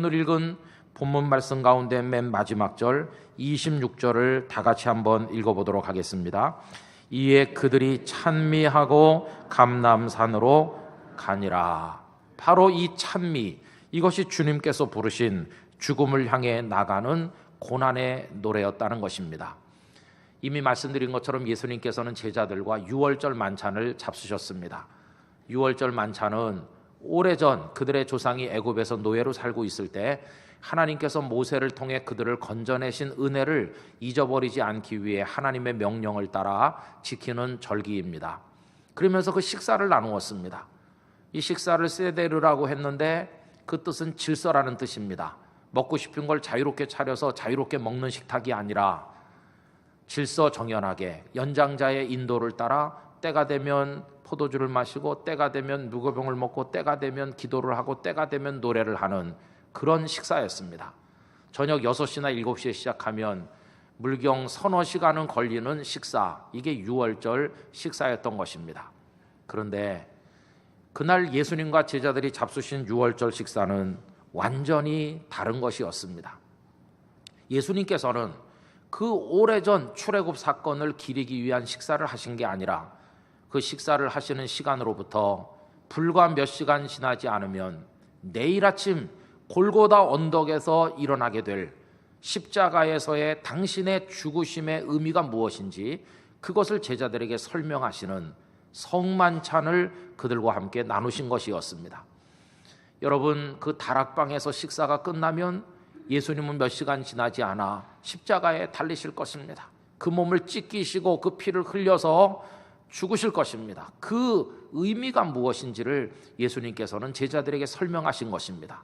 오늘 읽은 본문 말씀 가운데 맨 마지막 절 26절을 다 같이 한번 읽어보도록 하겠습니다. 이에 그들이 찬미하고 감람산으로 가니라. 바로 이 찬미, 이것이 주님께서 부르신 죽음을 향해 나가는 고난의 노래였다는 것입니다. 이미 말씀드린 것처럼 예수님께서는 제자들과 유월절 만찬을 잡수셨습니다. 유월절 만찬은 오래전 그들의 조상이 애굽에서 노예로 살고 있을 때 하나님께서 모세를 통해 그들을 건져내신 은혜를 잊어버리지 않기 위해 하나님의 명령을 따라 지키는 절기입니다. 그러면서 그 식사를 나누었습니다. 이 식사를 세데르라고 했는데 그 뜻은 질서라는 뜻입니다. 먹고 싶은 걸 자유롭게 차려서 자유롭게 먹는 식탁이 아니라 질서 정연하게 연장자의 인도를 따라 때가 되면 포도주를 마시고 때가 되면 무교병을 먹고 때가 되면 기도를 하고 때가 되면 노래를 하는 그런 식사였습니다. 저녁 6시나 7시에 시작하면 물경 서너 시간은 걸리는 식사, 이게 유월절 식사였던 것입니다. 그런데 그날 예수님과 제자들이 잡수신 유월절 식사는 완전히 다른 것이었습니다. 예수님께서는 그 오래전 출애굽 사건을 기리기 위한 식사를 하신 게 아니라 그 식사를 하시는 시간으로부터 불과 몇 시간 지나지 않으면 내일 아침 골고다 언덕에서 일어나게 될 십자가에서의 당신의 죽으심의 의미가 무엇인지 그것을 제자들에게 설명하시는 성만찬을 그들과 함께 나누신 것이었습니다. 여러분, 그 다락방에서 식사가 끝나면 예수님은 몇 시간 지나지 않아 십자가에 달리실 것입니다. 그 몸을 찢기시고 그 피를 흘려서 죽으실 것입니다. 그 의미가 무엇인지를 예수님께서는 제자들에게 설명하신 것입니다.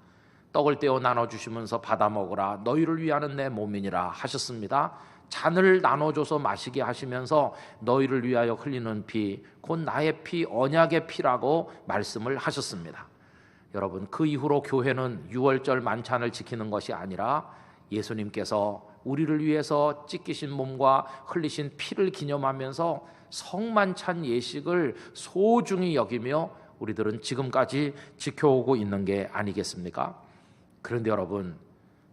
떡을 떼어 나눠주시면서 받아 먹으라, 너희를 위하는 내 몸이니라 하셨습니다. 잔을 나눠줘서 마시게 하시면서 너희를 위하여 흘리는 피, 곧 나의 피, 언약의 피라고 말씀을 하셨습니다. 여러분, 그 이후로 교회는 유월절 만찬을 지키는 것이 아니라 예수님께서 우리를 위해서 찢기신 몸과 흘리신 피를 기념하면서 성만찬 예식을 소중히 여기며 우리들은 지금까지 지켜오고 있는 게 아니겠습니까? 그런데 여러분,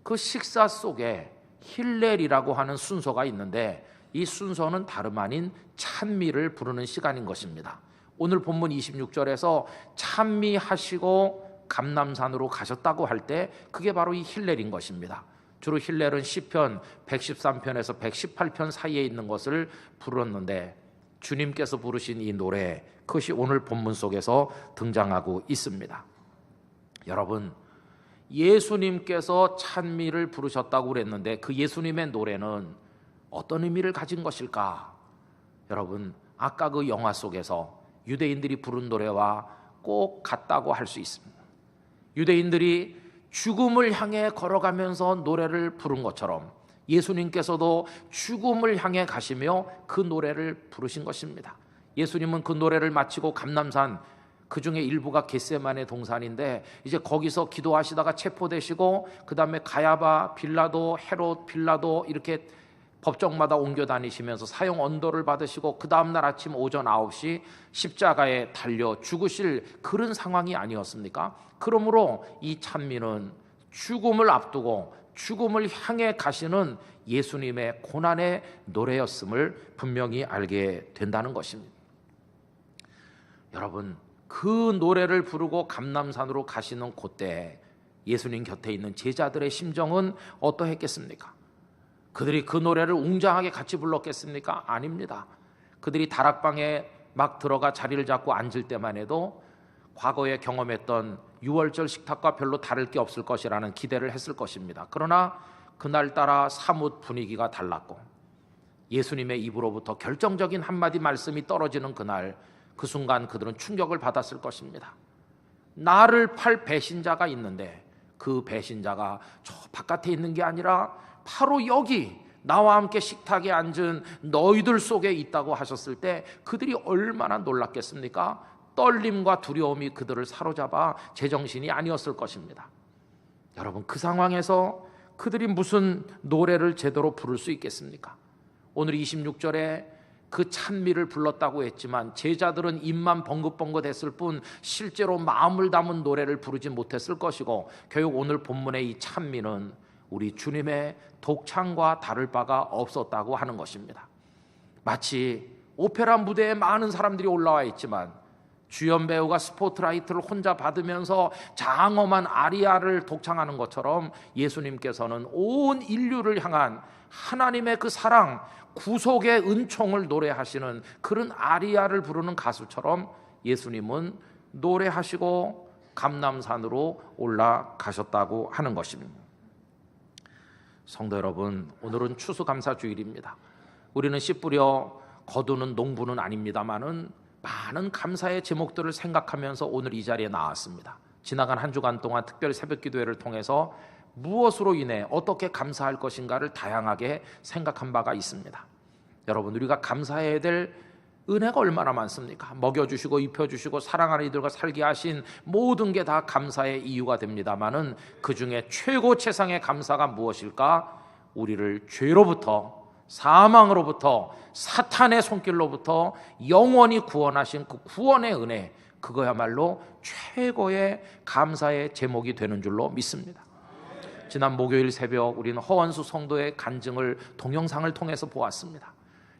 그 식사 속에 힐렐이라고 하는 순서가 있는데 이 순서는 다름 아닌 찬미를 부르는 시간인 것입니다. 오늘 본문 26절에서 찬미하시고 감람산으로 가셨다고 할 때 그게 바로 이 힐렐인 것입니다. 주로 힐렐은 시편 113편에서 118편 사이에 있는 것을 부르는데 주님께서 부르신 이 노래, 그것이 오늘 본문 속에서 등장하고 있습니다. 여러분, 예수님께서 찬미를 부르셨다고 그랬는데 그 예수님의 노래는 어떤 의미를 가진 것일까? 여러분, 아까 그 영화 속에서 유대인들이 부른 노래와 꼭 같다고 할 수 있습니다. 유대인들이 죽음을 향해 걸어가면서 노래를 부른 것처럼 예수님께서도 죽음을 향해 가시며 그 노래를 부르신 것입니다. 예수님은 그 노래를 마치고 감람산, 그 중에 일부가 겟세마네 동산인데 이제 거기서 기도하시다가 체포되시고 그 다음에 가야바, 빌라도, 헤롯, 빌라도 이렇게 법정마다 옮겨 다니시면서 사형 언도를 받으시고 그 다음날 아침 오전 9시 십자가에 달려 죽으실 그런 상황이 아니었습니까? 그러므로 이 찬미는 죽음을 앞두고 죽음을 향해 가시는 예수님의 고난의 노래였음을 분명히 알게 된다는 것입니다. 여러분, 그 노래를 부르고 감람산으로 가시는 그때 예수님 곁에 있는 제자들의 심정은 어떠했겠습니까? 그들이 그 노래를 웅장하게 같이 불렀겠습니까? 아닙니다. 그들이 다락방에 막 들어가 자리를 잡고 앉을 때만 해도 과거에 경험했던 유월절 식탁과 별로 다를 게 없을 것이라는 기대를 했을 것입니다. 그러나 그날따라 사뭇 분위기가 달랐고 예수님의 입으로부터 결정적인 한마디 말씀이 떨어지는 그날, 그 순간 그들은 충격을 받았을 것입니다. 나를 팔 배신자가 있는데 그 배신자가 저 바깥에 있는 게 아니라 바로 여기 나와 함께 식탁에 앉은 너희들 속에 있다고 하셨을 때 그들이 얼마나 놀랐겠습니까? 떨림과 두려움이 그들을 사로잡아 제정신이 아니었을 것입니다. 여러분, 그 상황에서 그들이 무슨 노래를 제대로 부를 수 있겠습니까? 오늘 26절에 그 찬미를 불렀다고 했지만 제자들은 입만 벙긋벙긋했을 뿐 실제로 마음을 담은 노래를 부르지 못했을 것이고, 결국 오늘 본문의 이 찬미는 우리 주님의 독창과 다를 바가 없었다고 하는 것입니다. 마치 오페라 무대에 많은 사람들이 올라와 있지만 주연 배우가 스포트라이트를 혼자 받으면서 장엄한 아리아를 독창하는 것처럼 예수님께서는 온 인류를 향한 하나님의 그 사랑, 구속의 은총을 노래하시는 그런 아리아를 부르는 가수처럼 예수님은 노래하시고 감람산으로 올라가셨다고 하는 것입니다. 성도 여러분, 오늘은 추수감사주일입니다. 우리는 씨 뿌려 거두는 농부는 아닙니다만은 많은 감사의 제목들을 생각하면서 오늘 이 자리에 나왔습니다. 지나간 한 주간 동안 특별 새벽기도회를 통해서 무엇으로 인해 어떻게 감사할 것인가를 다양하게 생각한 바가 있습니다. 여러분, 우리가 감사해야 될 은혜가 얼마나 많습니까? 먹여주시고 입혀주시고 사랑하는 이들과 살게 하신 모든 게 다 감사의 이유가 됩니다마는 그 중에 최고 최상의 감사가 무엇일까? 우리를 죄로부터, 사망으로부터, 사탄의 손길로부터 영원히 구원하신 그 구원의 은혜, 그거야말로 최고의 감사의 제목이 되는 줄로 믿습니다. 지난 목요일 새벽 우리는 허원수 성도의 간증을 동영상을 통해서 보았습니다.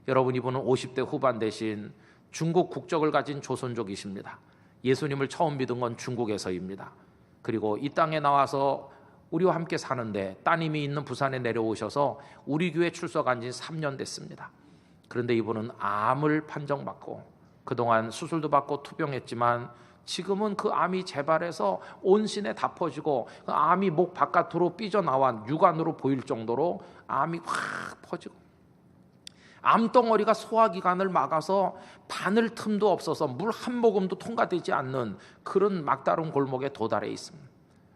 여러분, 이분은 50대 후반 되신 중국 국적을 가진 조선족이십니다. 예수님을 처음 믿은 건 중국에서입니다. 그리고 이 땅에 나와서 우리와 함께 사는데 따님이 있는 부산에 내려오셔서 우리 교회 출석한 지 3년 됐습니다. 그런데 이분은 암을 판정받고 그동안 수술도 받고 투병했지만 지금은 그 암이 재발해서 온신에 다 퍼지고 그 암이 목 바깥으로 삐져나와 육안으로 보일 정도로 암이 확 퍼지고 암덩어리가 소화기관을 막아서 바늘 틈도 없어서 물 한 모금도 통과되지 않는 그런 막다른 골목에 도달해 있습니다.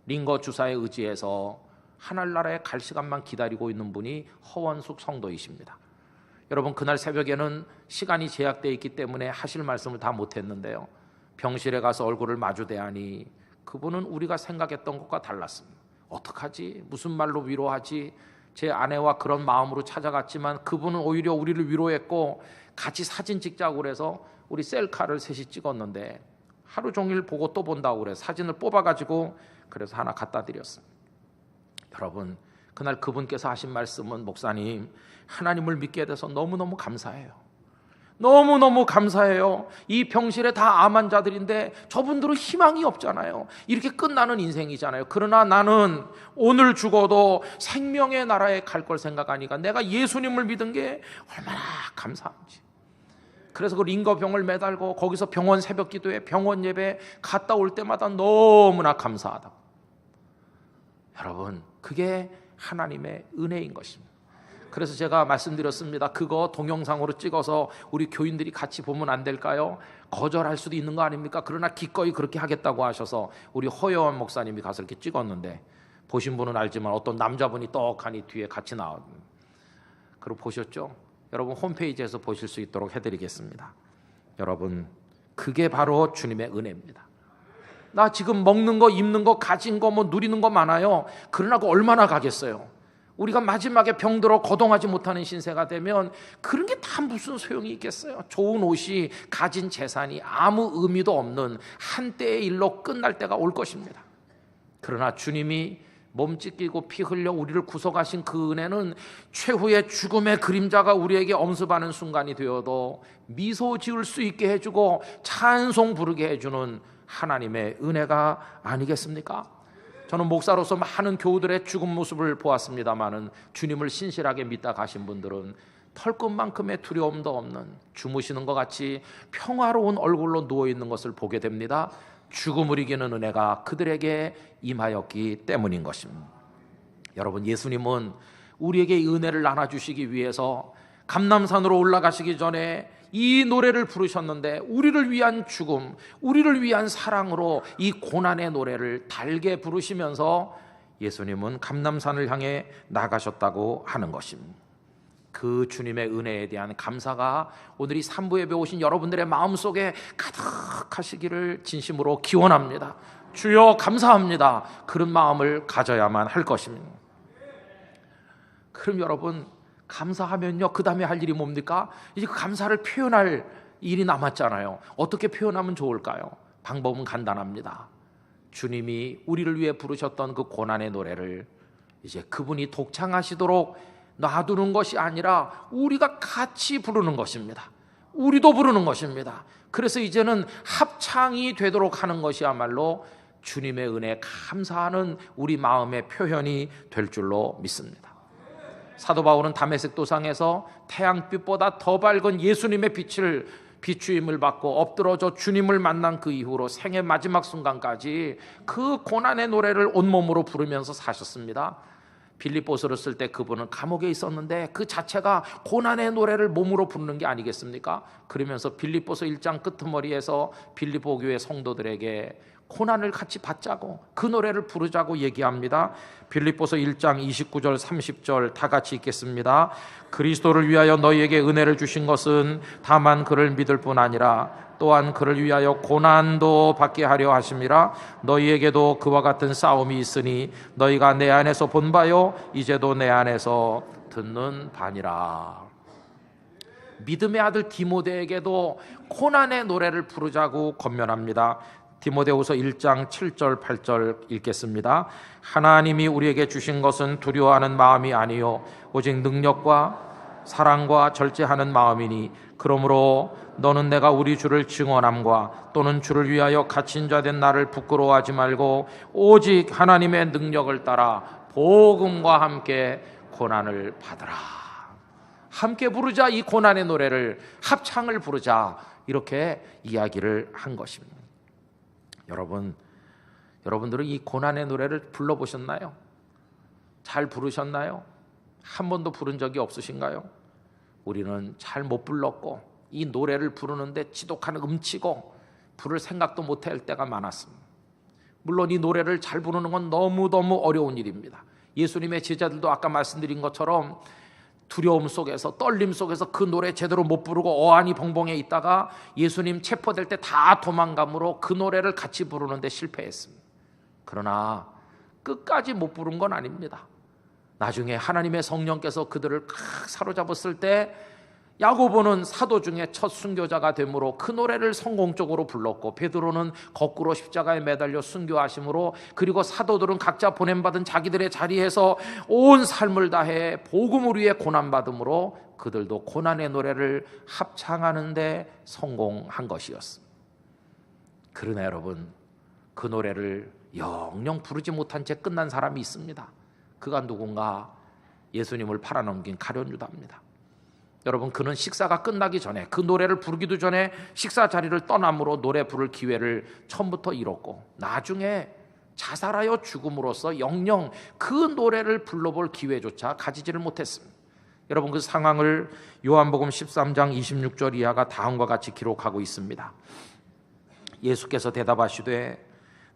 링거 주사에 의지해서 하늘나라에 갈 시간만 기다리고 있는 분이 허원숙 성도이십니다. 여러분, 그날 새벽에는 시간이 제약되어 있기 때문에 하실 말씀을 다 못했는데요, 병실에 가서 얼굴을 마주대하니 그분은 우리가 생각했던 것과 달랐습니다. 어떡하지? 무슨 말로 위로하지? 제 아내와 그런 마음으로 찾아갔지만 그분은 오히려 우리를 위로했고 같이 사진 찍자고 그래서 우리 셀카를 셋이 찍었는데 하루 종일 보고 또 본다고 그래서 사진을 뽑아가지고 그래서 하나 갖다 드렸습니다. 여러분, 그날 그분께서 하신 말씀은, 목사님, 하나님을 믿게 돼서 너무너무 감사해요. 너무너무 감사해요. 이 병실에 다 암 환자들인데 저분들은 희망이 없잖아요. 이렇게 끝나는 인생이잖아요. 그러나 나는 오늘 죽어도 생명의 나라에 갈 걸 생각하니까 내가 예수님을 믿은 게 얼마나 감사한지. 그래서 그 링거병을 매달고 거기서 병원 새벽 기도에 병원 예배 갔다 올 때마다 너무나 감사하다고. 여러분, 그게 하나님의 은혜인 것입니다. 그래서 제가 말씀드렸습니다. 그거 동영상으로 찍어서 우리 교인들이 같이 보면 안 될까요? 거절할 수도 있는 거 아닙니까? 그러나 기꺼이 그렇게 하겠다고 하셔서 우리 허여원 목사님이 가서 이렇게 찍었는데, 보신 분은 알지만 어떤 남자분이 떡하니 뒤에 같이 나왔는데, 그리고 보셨죠? 여러분, 홈페이지에서 보실 수 있도록 해드리겠습니다. 여러분, 그게 바로 주님의 은혜입니다. 나 지금 먹는 거, 입는 거, 가진 거, 뭐 누리는 거 많아요. 그러나 그 얼마나 가겠어요? 우리가 마지막에 병들어 거동하지 못하는 신세가 되면 그런 게 다 무슨 소용이 있겠어요? 좋은 옷이, 가진 재산이 아무 의미도 없는 한때의 일로 끝날 때가 올 것입니다. 그러나 주님이 몸 찢기고 피 흘려 우리를 구속하신 그 은혜는 최후의 죽음의 그림자가 우리에게 엄습하는 순간이 되어도 미소 지을 수 있게 해주고 찬송 부르게 해주는 하나님의 은혜가 아니겠습니까? 저는 목사로서 많은 교우들의 죽은 모습을 보았습니다마는 주님을 신실하게 믿다 가신 분들은 털끝만큼의 두려움도 없는, 주무시는 것 같이 평화로운 얼굴로 누워있는 것을 보게 됩니다. 죽음을 이기는 은혜가 그들에게 임하였기 때문인 것입니다. 여러분, 예수님은 우리에게 이 은혜를 나눠주시기 위해서 감람산으로 올라가시기 전에 이 노래를 부르셨는데, 우리를 위한 죽음, 우리를 위한 사랑으로 이 고난의 노래를 달게 부르시면서 예수님은 감람산을 향해 나가셨다고 하는 것입니다. 그 주님의 은혜에 대한 감사가 오늘 이 3부 예배 오신 여러분들의 마음속에 가득하시기를 진심으로 기원합니다. 주여 감사합니다. 그런 마음을 가져야만 할 것입니다. 그럼 여러분, 감사하면요, 그 다음에 할 일이 뭡니까? 이제 그 감사를 표현할 일이 남았잖아요. 어떻게 표현하면 좋을까요? 방법은 간단합니다. 주님이 우리를 위해 부르셨던 그 고난의 노래를 이제 그분이 독창하시도록 놔두는 것이 아니라 우리가 같이 부르는 것입니다. 우리도 부르는 것입니다. 그래서 이제는 합창이 되도록 하는 것이야말로 주님의 은혜에 감사하는 우리 마음의 표현이 될 줄로 믿습니다. 사도 바울은 다메섹 도상에서 태양빛보다 더 밝은 예수님의 빛을 비추임을 받고 엎드러져 주님을 만난 그 이후로 생의 마지막 순간까지 그 고난의 노래를 온몸으로 부르면서 사셨습니다. 빌립보서를 쓸 때 그분은 감옥에 있었는데 그 자체가 고난의 노래를 몸으로 부르는 게 아니겠습니까? 그러면서 빌립보서 1장 끄트머리에서 빌립보 교회 성도들에게 고난을 같이 받자고, 그 노래를 부르자고 얘기합니다. 빌립보서 1장 29절 30절 다 같이 읽겠습니다. 그리스도를 위하여 너희에게 은혜를 주신 것은 다만 그를 믿을 뿐 아니라 또한 그를 위하여 고난도 받게 하려 하심이라. 너희에게도 그와 같은 싸움이 있으니 너희가 내 안에서 본 바요 이제도 내 안에서 듣는 바니라. 믿음의 아들 디모데에게도 고난의 노래를 부르자고 권면합니다. 디모데후서 1장 7절 8절 읽겠습니다. 하나님이 우리에게 주신 것은 두려워하는 마음이 아니요 오직 능력과 사랑과 절제하는 마음이니 그러므로 너는 내가 우리 주를 증언함과 또는 주를 위하여 갇힌 자 된 나를 부끄러워하지 말고 오직 하나님의 능력을 따라 복음과 함께 고난을 받으라. 함께 부르자. 이 고난의 노래를, 합창을 부르자, 이렇게 이야기를 한 것입니다. 여러분들은 이 고난의 노래를 불러보셨나요? 잘 부르셨나요? 한 번도 부른 적이 없으신가요? 우리는 잘 못 불렀고 이 노래를 부르는데 지독한 음치고 부를 생각도 못할 때가 많았습니다. 물론 이 노래를 잘 부르는 건 너무너무 어려운 일입니다. 예수님의 제자들도 아까 말씀드린 것처럼 두려움 속에서, 떨림 속에서 그 노래 제대로 못 부르고 어안이 벙벙해 있다가 예수님 체포될 때 다 도망감으로 그 노래를 같이 부르는데 실패했습니다. 그러나 끝까지 못 부른 건 아닙니다. 나중에 하나님의 성령께서 그들을 사로잡았을 때 야고보는 사도 중에 첫 순교자가 되므로 그 노래를 성공적으로 불렀고, 베드로는 거꾸로 십자가에 매달려 순교하심으로, 그리고 사도들은 각자 보냄받은 자기들의 자리에서 온 삶을 다해 복음을 위해 고난받음으로 그들도 고난의 노래를 합창하는 데 성공한 것이었습니다. 그러나 여러분, 그 노래를 영영 부르지 못한 채 끝난 사람이 있습니다. 그가 누군가? 예수님을 팔아넘긴 가룟 유다입니다. 여러분, 그는 식사가 끝나기 전에, 그 노래를 부르기도 전에 식사 자리를 떠남으로 노래 부를 기회를 처음부터 잃었고, 나중에 자살하여 죽음으로써 영영 그 노래를 불러볼 기회조차 가지지를 못했습니다. 여러분, 그 상황을 요한복음 13장 26절 이하가 다음과 같이 기록하고 있습니다. 예수께서 대답하시되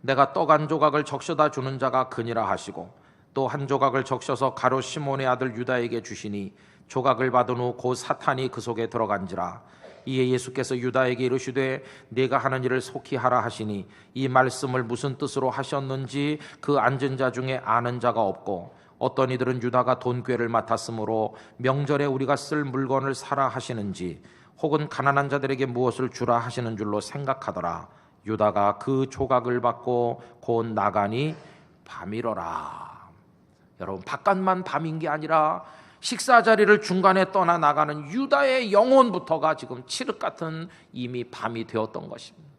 내가 떡 한 조각을 적셔다 주는 자가 그니라 하시고 또 한 조각을 적셔서 가룟 시몬의 아들 유다에게 주시니 조각을 받은 후 곧 사탄이 그 속에 들어간지라. 이에 예수께서 유다에게 이르시되 네가 하는 일을 속히 하라 하시니 이 말씀을 무슨 뜻으로 하셨는지 그 앉은 자 중에 아는 자가 없고, 어떤 이들은 유다가 돈꾀를 맡았으므로 명절에 우리가 쓸 물건을 사라 하시는지 혹은 가난한 자들에게 무엇을 주라 하시는 줄로 생각하더라. 유다가 그 조각을 받고 곧 나가니 밤이러라. 여러분, 바깥만 밤인 게 아니라 식사 자리를 중간에 떠나 나가는 유다의 영혼부터가 지금 칠흑 같은 이미 밤이 되었던 것입니다.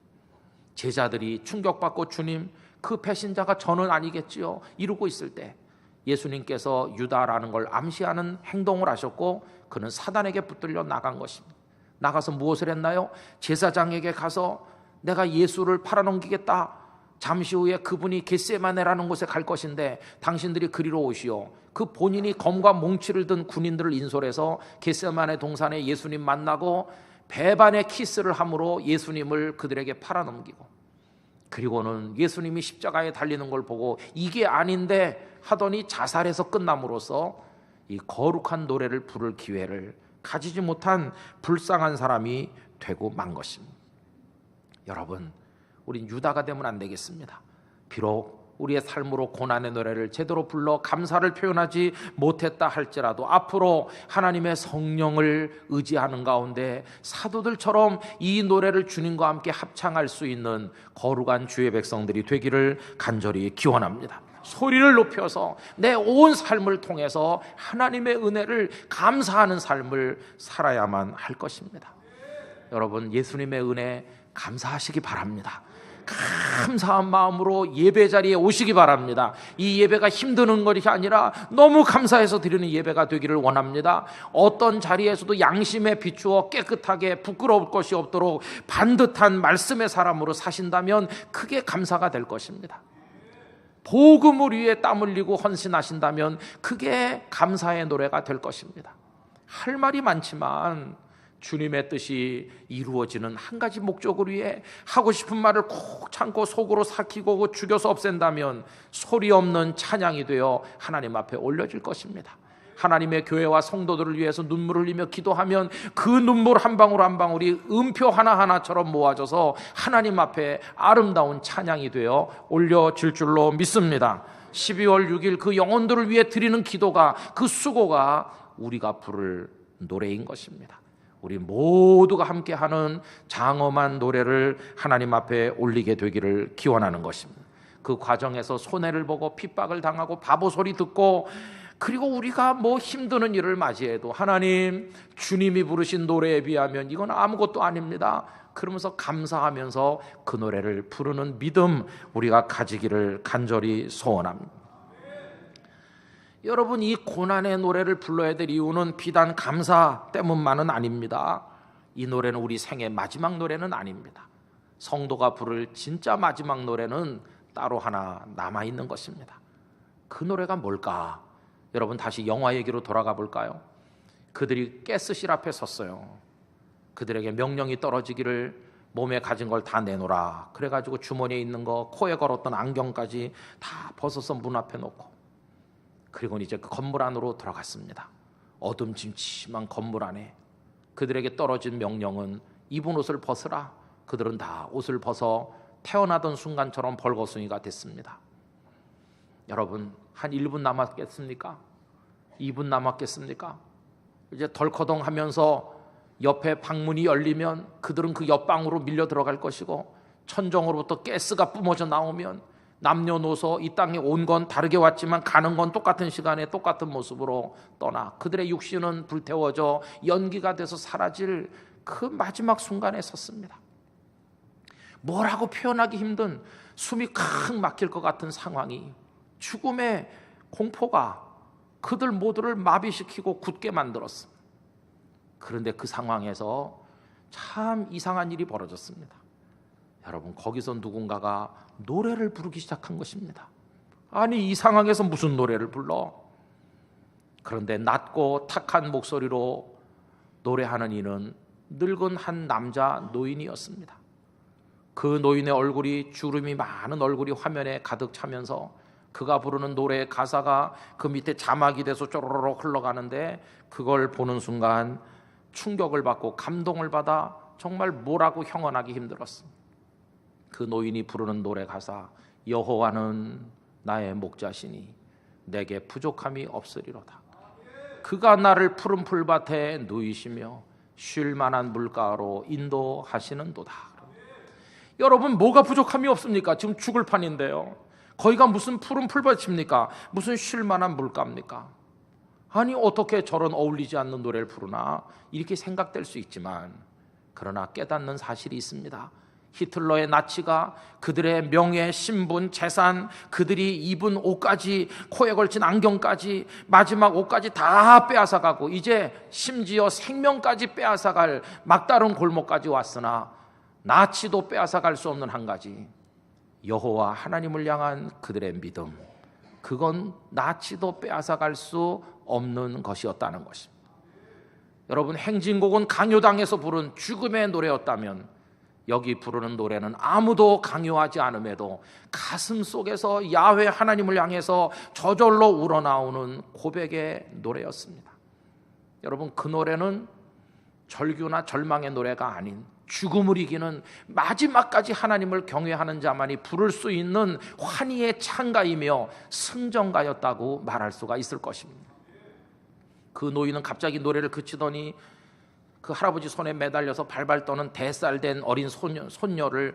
제자들이 충격받고 주님, 그 배신자가 저는 아니겠지요? 이러고 있을 때 예수님께서 유다라는 걸 암시하는 행동을 하셨고, 그는 사단에게 붙들려 나간 것입니다. 나가서 무엇을 했나요? 제사장에게 가서 내가 예수를 팔아넘기겠다. 잠시 후에 그분이 겟세마네라는 곳에 갈 것인데 당신들이 그리로 오시오. 그 본인이 검과 몽치를 든 군인들을 인솔해서 겟세마네 동산에 예수님 만나고 배반의 키스를 함으로 예수님을 그들에게 팔아넘기고, 그리고는 예수님이 십자가에 달리는 걸 보고 이게 아닌데 하더니 자살해서 끝남으로써 이 거룩한 노래를 부를 기회를 가지지 못한 불쌍한 사람이 되고 만 것입니다. 여러분, 우린 유다가 되면 안 되겠습니다. 비록 우리의 삶으로 고난의 노래를 제대로 불러 감사를 표현하지 못했다 할지라도 앞으로 하나님의 성령을 의지하는 가운데 사도들처럼 이 노래를 주님과 함께 합창할 수 있는 거룩한 주의 백성들이 되기를 간절히 기원합니다. 소리를 높여서 내 온 삶을 통해서 하나님의 은혜를 감사하는 삶을 살아야만 할 것입니다. 여러분, 예수님의 은혜 감사하시기 바랍니다. 감사한 마음으로 예배 자리에 오시기 바랍니다. 이 예배가 힘드는 것이 아니라 너무 감사해서 드리는 예배가 되기를 원합니다. 어떤 자리에서도 양심에 비추어 깨끗하게 부끄러울 것이 없도록 반듯한 말씀의 사람으로 사신다면 크게 감사가 될 것입니다. 복음을 위해 땀 흘리고 헌신하신다면 그게 감사의 노래가 될 것입니다. 할 말이 많지만 주님의 뜻이 이루어지는 한 가지 목적을 위해 하고 싶은 말을 콕 참고 속으로 삭히고 죽여서 없앤다면 소리 없는 찬양이 되어 하나님 앞에 올려질 것입니다. 하나님의 교회와 성도들을 위해서 눈물을 흘리며 기도하면 그 눈물 한 방울 한 방울이 음표 하나하나처럼 모아져서 하나님 앞에 아름다운 찬양이 되어 올려질 줄로 믿습니다. 12월 6일 그 영혼들을 위해 드리는 기도가, 그 수고가 우리가 부를 노래인 것입니다. 우리 모두가 함께하는 장엄한 노래를 하나님 앞에 올리게 되기를 기원하는 것입니다. 그 과정에서 손해를 보고 핍박을 당하고 바보 소리 듣고, 그리고 우리가 뭐 힘드는 일을 맞이해도 하나님, 주님이 부르신 노래에 비하면 이건 아무것도 아닙니다. 그러면서 감사하면서 그 노래를 부르는 믿음 우리가 가지기를 간절히 소원합니다. 여러분, 이 고난의 노래를 불러야 될 이유는 비단 감사 때문만은 아닙니다. 이 노래는 우리 생의 마지막 노래는 아닙니다. 성도가 부를 진짜 마지막 노래는 따로 하나 남아있는 것입니다. 그 노래가 뭘까? 여러분, 다시 영화 얘기로 돌아가 볼까요? 그들이 가스실 앞에 섰어요. 그들에게 명령이 떨어지기를 몸에 가진 걸 다 내놓으라. 그래가지고 주머니에 있는 거, 코에 걸었던 안경까지 다 벗어서 문 앞에 놓고, 그리고 이제 그 건물 안으로 들어갔습니다. 어둠짐침한 건물 안에 그들에게 떨어진 명령은 입은 옷을 벗으라. 그들은 다 옷을 벗어 태어나던 순간처럼 벌거숭이가 됐습니다. 여러분, 한 1분 남았겠습니까? 2분 남았겠습니까? 이제 덜커덩 하면서 옆에 방문이 열리면 그들은 그 옆방으로 밀려 들어갈 것이고, 천정으로부터 가스가 뿜어져 나오면 남녀노소 이 땅에 온 건 다르게 왔지만 가는 건 똑같은 시간에 똑같은 모습으로 떠나 그들의 육신은 불태워져 연기가 돼서 사라질 그 마지막 순간에 섰습니다. 뭐라고 표현하기 힘든 숨이 칵 막힐 것 같은 상황이, 죽음의 공포가 그들 모두를 마비시키고 굳게 만들었습니다. 그런데 그 상황에서 참 이상한 일이 벌어졌습니다. 여러분, 거기서 누군가가 노래를 부르기 시작한 것입니다. 아니, 이 상황에서 무슨 노래를 불러? 그런데 낮고 탁한 목소리로 노래하는 이는 늙은 한 남자 노인이었습니다. 그 노인의 얼굴이, 주름이 많은 얼굴이 화면에 가득 차면서 그가 부르는 노래의 가사가 그 밑에 자막이 돼서 쪼로록 흘러가는데, 그걸 보는 순간 충격을 받고 감동을 받아 정말 뭐라고 형언하기 힘들었습니다. 그 노인이 부르는 노래 가사, 여호와는 나의 목자시니 내게 부족함이 없으리로다. 그가 나를 푸른 풀밭에 누이시며 쉴 만한 물가로 인도하시는도다. 여러분, 뭐가 부족함이 없습니까? 지금 죽을 판인데요. 거기가 무슨 푸른 풀밭입니까? 무슨 쉴 만한 물가입니까? 아니, 어떻게 저런 어울리지 않는 노래를 부르나? 이렇게 생각될 수 있지만, 그러나 깨닫는 사실이 있습니다. 히틀러의 나치가 그들의 명예, 신분, 재산, 그들이 입은 옷까지, 코에 걸친 안경까지, 마지막 옷까지 다 빼앗아가고 이제 심지어 생명까지 빼앗아갈 막다른 골목까지 왔으나 나치도 빼앗아갈 수 없는 한 가지, 여호와 하나님을 향한 그들의 믿음, 그건 나치도 빼앗아갈 수 없는 것이었다는 것입니다. 여러분, 행진곡은 강요당에서 부른 죽음의 노래였다면 여기 부르는 노래는 아무도 강요하지 않음에도 가슴 속에서 야훼 하나님을 향해서 저절로 우러나오는 고백의 노래였습니다. 여러분, 그 노래는 절규나 절망의 노래가 아닌 죽음을 이기는 마지막까지 하나님을 경외하는 자만이 부를 수 있는 환희의 찬가이며 승전가였다고 말할 수가 있을 것입니다. 그 노인은 갑자기 노래를 그치더니 그 할아버지 손에 매달려서 발발 떠는 대쌀된 어린 손자를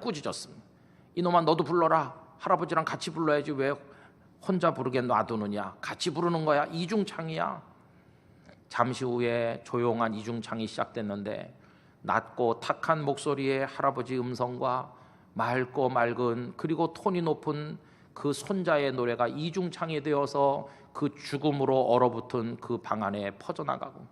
꾸짖었습니다. 이놈아, 너도 불러라. 할아버지랑 같이 불러야지 왜 혼자 부르게 놔두느냐. 같이 부르는 거야. 이중창이야. 잠시 후에 조용한 이중창이 시작됐는데 낮고 탁한 목소리의 할아버지 음성과 맑고 맑은 그리고 톤이 높은 그 손자의 노래가 이중창이 되어서 그 죽음으로 얼어붙은 그 방 안에 퍼져나가고,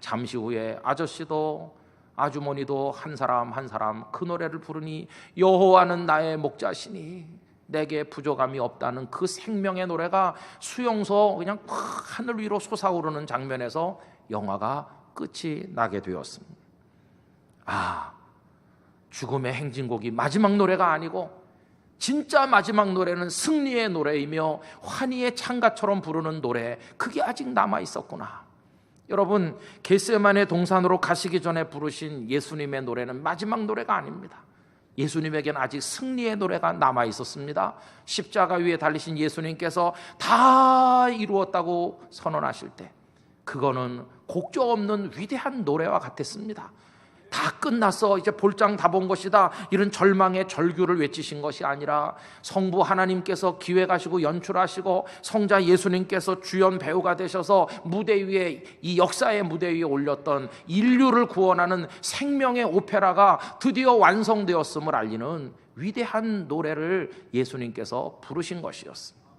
잠시 후에 아저씨도 아주머니도 한 사람 한 사람 그 노래를 부르니 여호와는 나의 목자시니 내게 부족함이 없다는 그 생명의 노래가 수용소 그냥 하늘 위로 솟아오르는 장면에서 영화가 끝이 나게 되었습니다. 죽음의 행진곡이 마지막 노래가 아니고 진짜 마지막 노래는 승리의 노래이며 환희의 찬가처럼 부르는 노래, 그게 아직 남아 있었구나. 여러분, 겟세마네 동산으로 가시기 전에 부르신 예수님의 노래는 마지막 노래가 아닙니다. 예수님에게는 아직 승리의 노래가 남아 있었습니다. 십자가 위에 달리신 예수님께서 다 이루었다고 선언하실 때 그거는 곡조 없는 위대한 노래와 같았습니다. 다 끝났어, 이제 볼장 다 본 것이다, 이런 절망의 절규를 외치신 것이 아니라 성부 하나님께서 기획하시고 연출하시고 성자 예수님께서 주연 배우가 되셔서 무대 위에, 이 역사의 무대 위에 올렸던 인류를 구원하는 생명의 오페라가 드디어 완성되었음을 알리는 위대한 노래를 예수님께서 부르신 것이었습니다.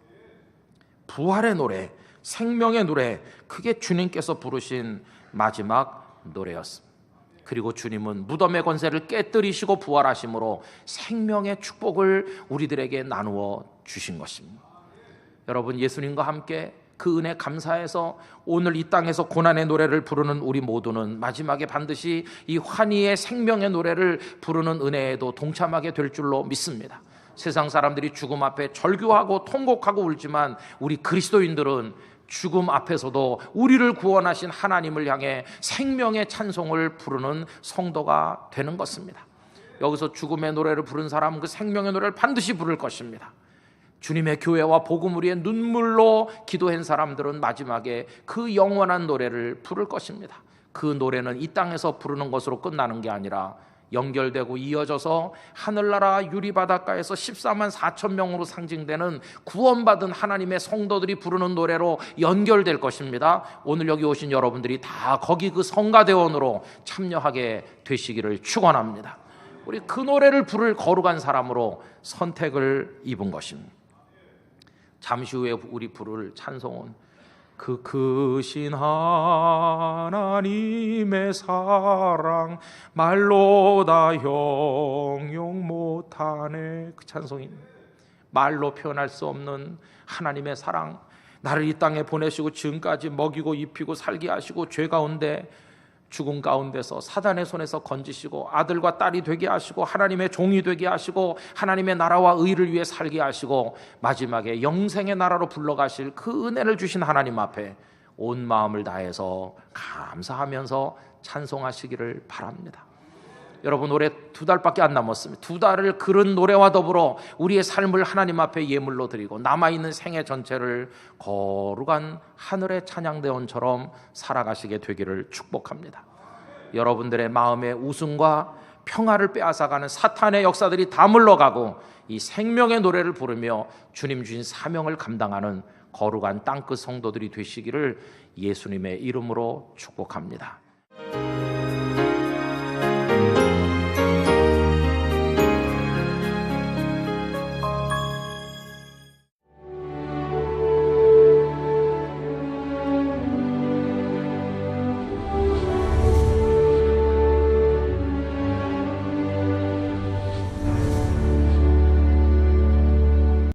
부활의 노래, 생명의 노래, 그게 주님께서 부르신 마지막 노래였습니다. 그리고 주님은 무덤의 권세를 깨뜨리시고 부활하심으로 생명의 축복을 우리들에게 나누어 주신 것입니다. 여러분, 예수님과 함께 그 은혜 감사해서 오늘 이 땅에서 고난의 노래를 부르는 우리 모두는 마지막에 반드시 이 환희의 생명의 노래를 부르는 은혜에도 동참하게 될 줄로 믿습니다. 세상 사람들이 죽음 앞에 절규하고 통곡하고 울지만 우리 그리스도인들은 죽음 앞에서도 우리를 구원하신 하나님을 향해 생명의 찬송을 부르는 성도가 되는 것입니다. 여기서 죽음의 노래를 부른 사람은 그 생명의 노래를 반드시 부를 것입니다. 주님의 교회와 복음을 위해 눈물로 기도한 사람들은 마지막에 그 영원한 노래를 부를 것입니다. 그 노래는 이 땅에서 부르는 것으로 끝나는 게 아니라 연결되고 이어져서 하늘나라 유리바닷가에서 14만 4천 명으로 상징되는 구원받은 하나님의 성도들이 부르는 노래로 연결될 것입니다. 오늘 여기 오신 여러분들이 다 거기 그 성가대원으로 참여하게 되시기를 축원합니다. 우리 그 노래를 부를 거룩한 사람으로 선택을 입은 것입니다. 잠시 후에 우리 부를 찬송은 그 크신 하나님의 사랑 말로 다 형용 못하네, 그 찬송입니다. 말로 표현할 수 없는 하나님의 사랑, 나를 이 땅에 보내시고 지금까지 먹이고 입히고 살게 하시고 죄 가운데 죽음 가운데서 사단의 손에서 건지시고 아들과 딸이 되게 하시고 하나님의 종이 되게 하시고 하나님의 나라와 의를 위해 살게 하시고 마지막에 영생의 나라로 불러가실 그 은혜를 주신 하나님 앞에 온 마음을 다해서 감사하면서 찬송하시기를 바랍니다. 여러분, 올해 2달밖에 안 남았습니다. 2달을 그런 노래와 더불어 우리의 삶을 하나님 앞에 예물로 드리고 남아있는 생애 전체를 거룩한 하늘의 찬양대원처럼 살아가시게 되기를 축복합니다. 여러분들의 마음의 웃음과 평화를 빼앗아가는 사탄의 역사들이 다 물러가고 이 생명의 노래를 부르며 주님 주신 사명을 감당하는 거룩한 땅끝 성도들이 되시기를 예수님의 이름으로 축복합니다.